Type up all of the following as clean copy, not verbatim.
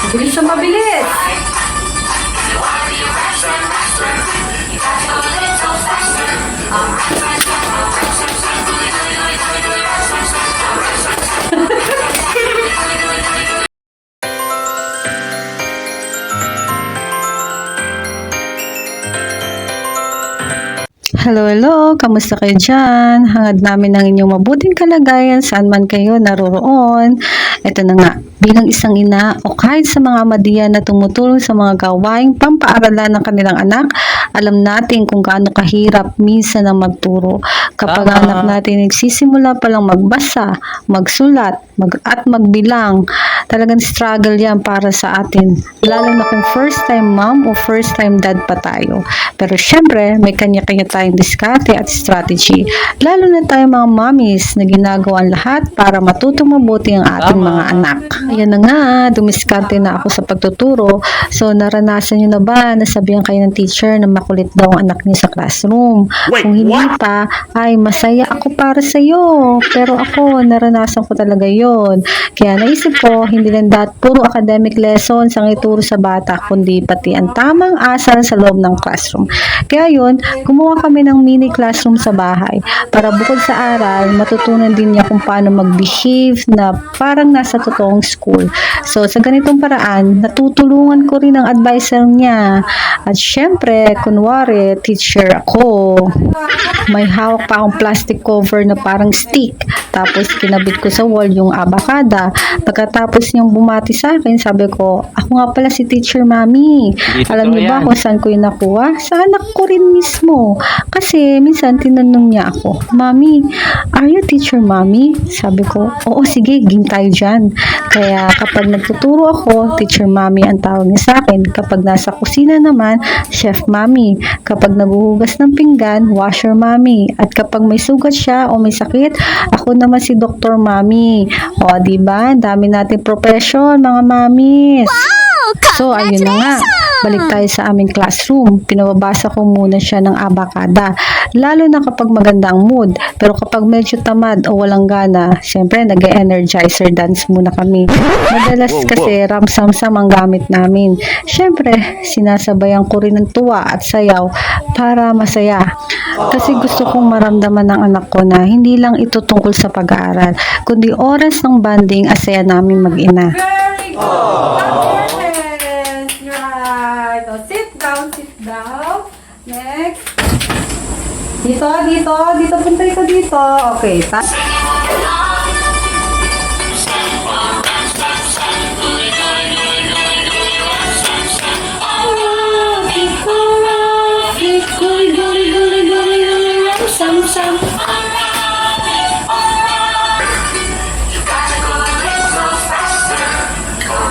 Bilis siya mabilis. Hello, hello! Kamusta kayo dyan? Hangad namin ang inyong mabuting kalagayan saan man kayo naroroon. Ito na nga, bilang isang ina o kahit sa mga amadiyan na tumutulong sa mga gawaing pampaaralan ng kanilang anak, alam natin kung gaano kahirap minsan ang magturo. Kapag anak natin nagsisimula palang magbasa, magsulat, at magbilang, talagang struggle yan para sa atin. Lalo na kung first time mom o first time dad pa tayo. Pero syempre, may kanya-kanya tayong diskarte at strategy. Lalo na tayo mga mommies na ginagawa ang lahat para matutong mabuti ang ating mga anak. Ayan na nga, dumiskarte na ako sa pagtuturo. So, naranasan nyo na ba na sabihan kayo ng teacher na makulit daw ang anak niyo sa classroom? Kung hindi pa, ay masaya ako para sa iyo. Pero ako, naranasan ko talaga yon. Kaya naisip ko, hindi lang puro academic lessons ang ituro sa bata, kundi pati ang tamang asal sa loob ng classroom. Kaya yun, gumawa kami ng mini classroom sa bahay para bukod sa aral, matutunan din niya kung paano mag-behave na parang nasa totoong school. So, sa ganitong paraan, natutulungan ko rin ang advisor niya. At syempre, kunwari, teacher ako. May hawak pa akong plastic cover na parang stick. Tapos, kinabit ko sa wall yung abakada. Pagkatapos niyang bumati sa akin, sabi ko, ako nga pala si Teacher Mami. Alam niyo ba kung saan ko yung nakuha? Sa anak ko rin mismo. Kasi, minsan tinanong niya ako, Mami, are you Teacher Mami? Sabi ko, oo, sige, ging tayo dyan. Kaya, kapag nagtuturo ako, Teacher Mami ang tawag niya sa akin. Kapag nasa kusina naman, Chef Mami. Kapag naguhugas ng pinggan, Washer Mami. At kapag may sugat siya o may sakit, ako naman si Dr. Mami. O, diba? Dami natin profession, mga mamis. So, ayun na nga. Balik tayo sa aming classroom. Pinababasa ko muna siya ng abakada. Lalo na kapag maganda ang mood. Pero kapag medyo tamad o walang gana, syempre nag-energizer dance muna kami. Madalas kasi ramsam-sam ang gamit namin. Syempre, sinasabayan ko rin ng tuwa at sayaw para masaya. Kasi gusto kong maramdaman ng anak ko na hindi lang ito tungkol sa pag-aaral, kundi oras ng bonding at saya namin mag-ina. Very good. Right. Oh, sit down. Next. Dito, punta ito dito. Okay,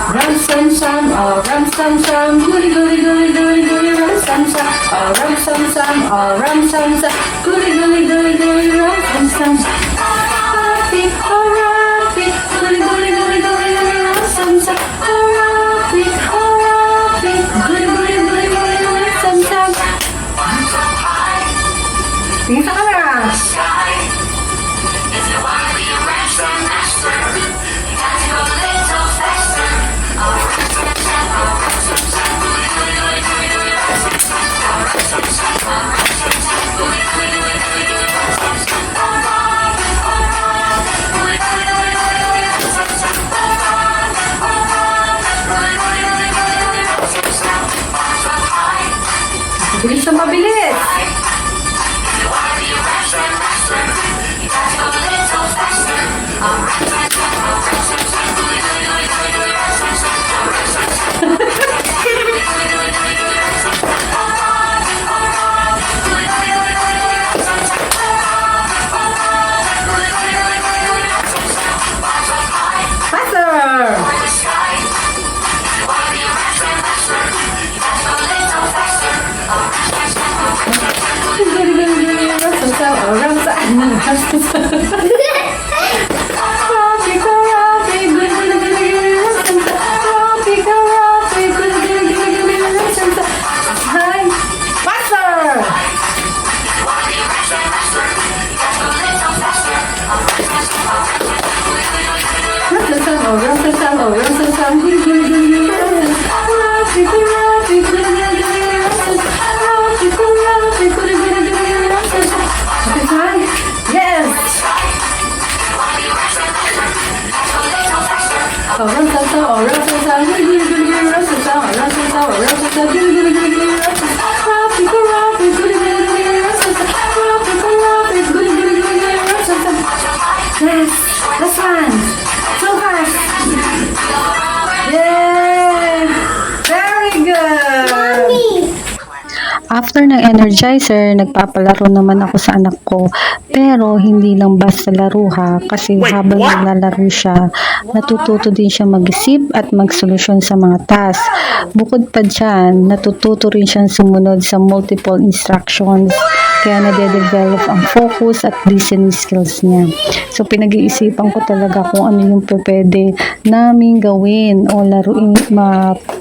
rum sam, goody goody goody goody goody, rum sam, rum sam, goody goody goody goody, rum sam. Happy, goody goody goody goody, rum sam, happy, goody goody goody goody, rum sam. Tingin sa camera. Bilis siya mabilis. Run, after ng energizer, nagpapalaro naman ako sa anak ko. Pero hindi lang basta laro ha, kasi habang naglalaro siya, natututo din siya mag-isip at magsolusyon sa mga task. Bukod pa dyan, natututo rin siyang sumunod sa multiple instructions. Kaya nade-develop ang focus at listening skills niya. So, pinag-iisipan ko talaga kung ano yung pwede namin gawin o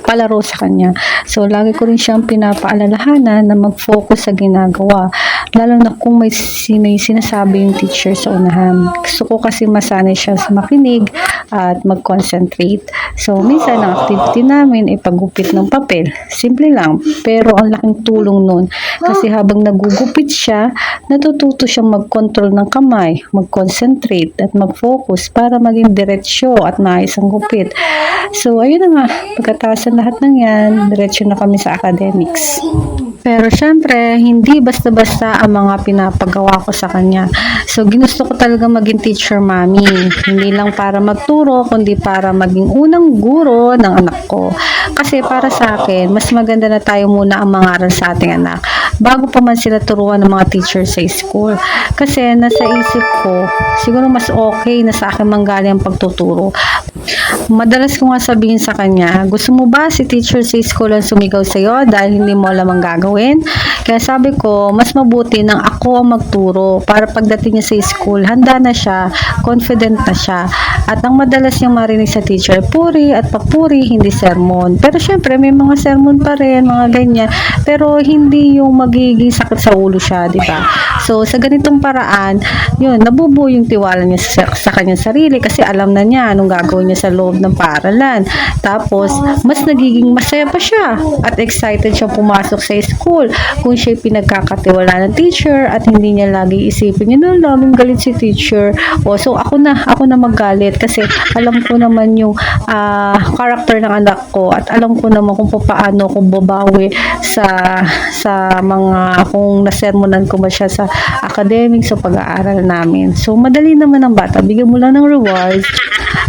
palaro sa kanya. So, lagi ko rin siyang pinapaalalahanan na mag-focus sa ginagawa. Lalo na kung may sinasabi yung teacher sa unahan. Gusto ko kasi masanay siya sa makinig at mag-concentrate. So, minsan ang activity namin ay paggupit ng papel. Simple lang, pero ang laking tulong nun. Kasi habang nagugupit siya, natututo siyang mag-control ng kamay, mag-concentrate at mag-focus para maging diretsyo at maayos ang gupit. So, ayun na nga. Pagkatapos ng lahat ng yan, diretsyo na kami sa academics. Pero syempre, hindi basta-basta ang mga pinapagawa ko sa kanya. So, ginusto ko talaga maging teacher mommy. Hindi lang para magturo, kundi para maging unang guro ng anak ko. Kasi para sa akin, mas maganda na tayo muna ang mangaral sa ating anak bago pa man sila turuan ng mga teacher sa school. Kasi nasa isip ko, siguro mas okay na sa akin manggaling ang pagtuturo. Madalas ko nga sabihin sa kanya, gusto mo ba si teacher sa school ang sumigaw sa'yo dahil hindi mo alam ang gagawin? Kaya sabi ko, mas mabuti nang ako ang magturo para pagdating niya sa school, handa na siya, confident na siya. At ang madalas niyang marinig sa teacher, puri at papuri, hindi sermon. Pero syempre, may mga sermon pa rin, mga ganyan. Pero hindi yung magiging sakit sa ulo siya, di ba? So, sa ganitong paraan, yun, nabubuo yung tiwala niya sa kanyang sarili kasi alam na niya anong gagawin niya sa loob ng paaralan. Tapos, mas nagiging masaya pa siya at excited siya pumasok sa school kung siya'y pinagkakatiwala ng teacher at hindi niya lagi isipin niya, no, laging galit si teacher. O, so, ako na magalit kasi alam ko naman yung character ng anak ko at alam ko naman kung paano ko babawi sa mga kung nasermonan ko ba siya sa academics o pag-aaral namin. So, madali naman ang bata. Bigyan mo lang ng rewards.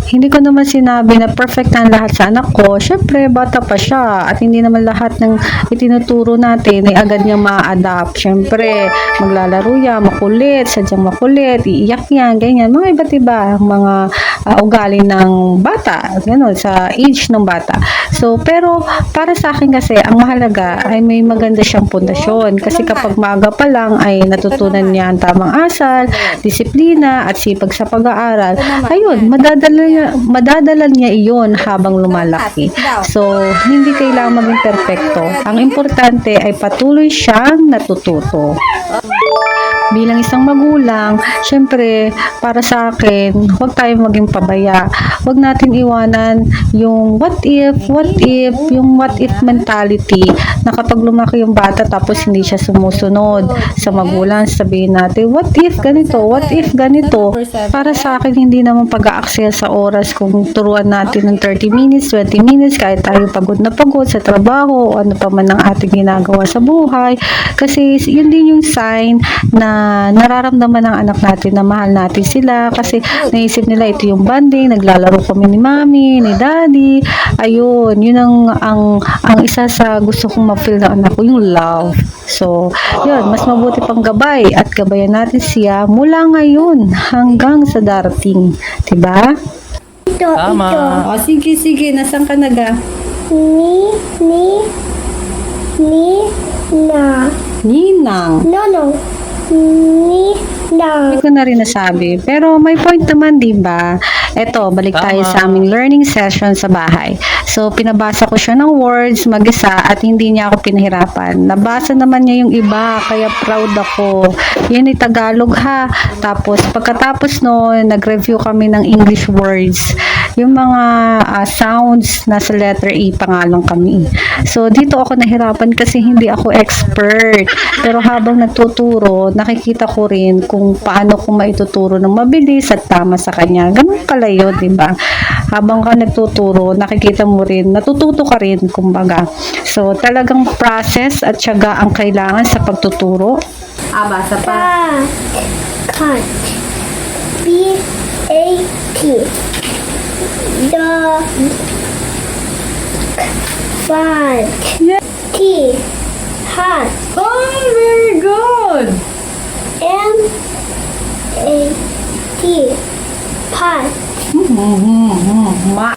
Hindi ko naman sinabi na perfect ang lahat sa anak ko. Syempre, bata pa siya. At hindi naman lahat ng itinuturo natin ay agad niya ma-adapt. Syempre, maglalaro yan, makulit, sadyang makulit, iiyak yan, ganyan. Mga iba't iba, mga ugali ng bata. Ganun, sa age ng bata. So, pero para sa akin kasi, ang mahalaga ay may maganda siyang pundasyon. Kasi kapag maaga pa lang ay natutunan niya ang tamang asal, disiplina, at sipag sa pag-aaral. Ayun, madadala niya iyon habang lumalaki. So, hindi kailangan maging perfecto. Ang importante ay patuloy siyang natututo. Bilang isang magulang, syempre, para sa akin, huwag tayong maging pabaya. Huwag natin iwanan yung what if mentality na kapag lumaki yung bata tapos hindi siya sumusunod sa magulang, sabihin natin, what if ganito? Para sa akin, hindi naman pag-aaksaya sa oras kung turuan natin ng 30 minutes, 20 minutes, kahit tayo pagod na pagod sa trabaho o ano pa man ang ating ginagawa sa buhay. Kasi yun din yung sign na nararamdaman ng anak natin na mahal natin sila kasi naisip nila ito yung bonding, naglalaro kami ni mami, ni daddy. Ayun, yun ang isa sa gusto kong ma-feel ng anak ko, yung love. So, yun, mas mabuti pang gabay at gabayan natin siya mula ngayon hanggang sa darating. Diba? Tama. O, sige, nasan ka na ga? Ninang. Hindi ko na rin nasabi. Pero may point naman, di ba? Eto, balik tayo sa aming learning session sa bahay. So, pinabasa ko siya ng words mag-isa at hindi niya ako pinahirapan. Nabasa naman niya yung iba, kaya proud ako. Yan ay Tagalog ha. Tapos, pagkatapos noon, nag-review kami ng English words. Yung mga sounds, nasa letter E pangalan kami. So, dito ako nahirapan kasi hindi ako expert. Pero habang nagtuturo, nakikita ko rin kung paano ko maituturo ng mabilis at tama sa kanya. Ganun pala yun, diba? Habang ka nagtuturo, nakikita mo rin, natututo ka rin, kumbaga. So, talagang process at tiyaga ang kailangan sa pagtuturo. Basa pa. Cut. B-A-T. The font. T. Pot. Oh, very good. M-A-T. Pot. Ma.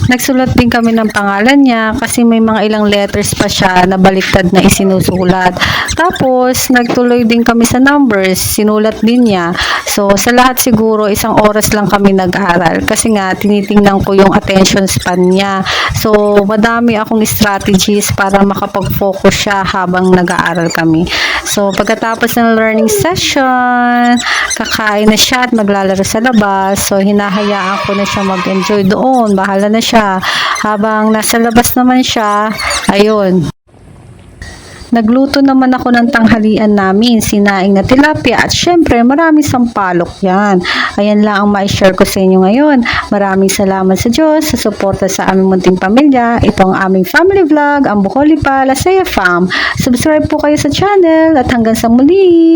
Nagsulat din kami ng pangalan niya kasi may mga ilang letters pa siya na baliktad na isinusulat. Tapos, nagtuloy din kami sa numbers. Sinulat din niya. So, sa lahat siguro, 1 oras lang kami nag-aral. Kasi nga, tinitingnan ko yung attention span niya. So, madami akong strategies para makapag-focus siya habang nag-aaral kami. So, pagkatapos ng learning session, kakain na siya at maglalaro sa labas. So, hinahayaan ko na siya mag-enjoy doon. Bahala na siya. Habang nasa labas naman siya, ayun. Nagluto naman ako ng tanghalian namin, sinaing na tilapia at syempre maraming sampalok yan. Ayan lang ang ma-share ko sa inyo ngayon. Maraming salamat sa Diyos sa suporta sa aming munting pamilya. Ito ang aming family vlog, ang Bucolipa, Lasaya Fam. Subscribe po kayo sa channel at hanggang sa muli!